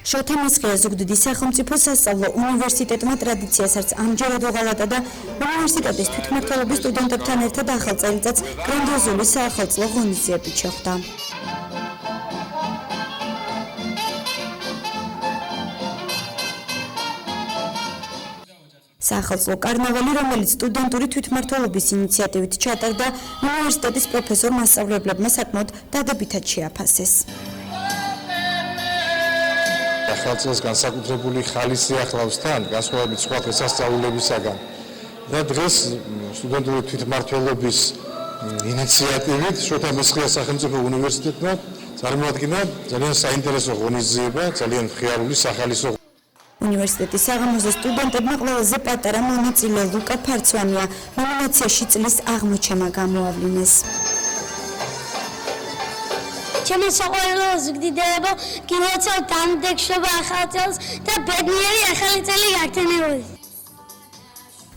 შოთა მესხია ზუგდიდის სახელმწიფო სასწავლო უნივერსიტეტმა ტრადიციასაც ამჯერად უღალატა და უნივერსიტეტის თვითმმართველობის სტუდენტებთან ერთად ახალ წელიწადს გრანდიოზული საახალწლო ღონისძიებით შეხვდა. საახალწლო კარნავალი, რომელიც სტუდენტური თვითმმართველობის ინიციატივით ჩატარდა, უნივერსიტეტის პროფესორ მასწავლებლებმა საკმაოდ დადებითად შეაფასეს. ახალ წელს განსაკუთრებული ხალისი ახლავს თან, განსხვავებით სხვა დღესასწაულებისაგან. და დღეს სტუდენტური თვითმმართველობის ინიციატივით შოთა მესხია სახელმწიფო უნივერსიტეტმა წარმოადგინა ძალიან საინტერესო ღონისძიება, ძალიან მხიარული სახალისო. უნივერსიტეტის საღამოზე სტუდენტებმა ყველაზე პატარა მონაწილე ლუკა ფარცვანია ნომინაციაში წლის აღმოჩენა გამოავლინეს. ჩემი საყვარელო ზუგდიდებო გილოცავ დამდეგშობა ახალ წელს და ბედნიერი ახალი წელი გაგრძელებოდეს.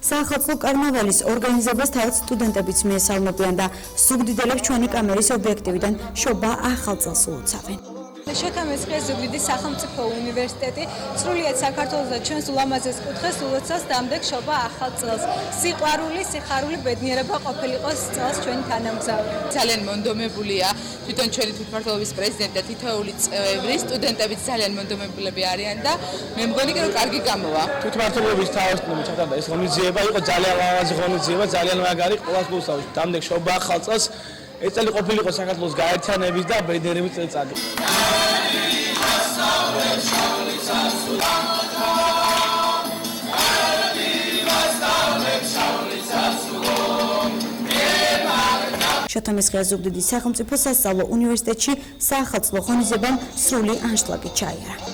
საახალწლო კარნავალის ორგანიზებას თავად სტუდენტებიც მიესალმებიან და ზუგდიდელებს ჩვენი კამერის ობიექტივიდან შობა ახალ წელს უოცავენ. შოთა მესხია ზუგდიდის სახელმწიფო უნივერსიტეტი სრულიად საქართველოს და ჩვენს ულამაზეს კუთხეს ულოცავს დამდეგ შობა ახალ წელს. სიყვარული, სიხარული, ბედნიერება ყოფილიყოს წელს ჩვენი თანამგზავრი. ძალიან მონდომებულია თვითონ ჩვენი თვითმმართველობის პრეზიდენტი და თითოეული წევრი, სტუდენტებიც ძალიან მონდომებულები არიან და მე მგონი რომ კარგი გამოვა. თვითმმართველობის თავისუფლებით ჩატარდა ეს ღონისძიება, იყო ძალიან ლამაზი ღონისძიება, ძალიან მაგარი, ყველას გულსავთ დამდეგ შობა ახალ წელს. ეს წელი ყოფილიყო საქართველოს გაერთიანების და ბედნიერების წელიწადი. შოთა მესხია ზუგდიდის სახელმწიფო სასწავლო უნივერსიტეტში საახალწლო ღონისძიებამ სრული ანშლაგი ჩაიარა.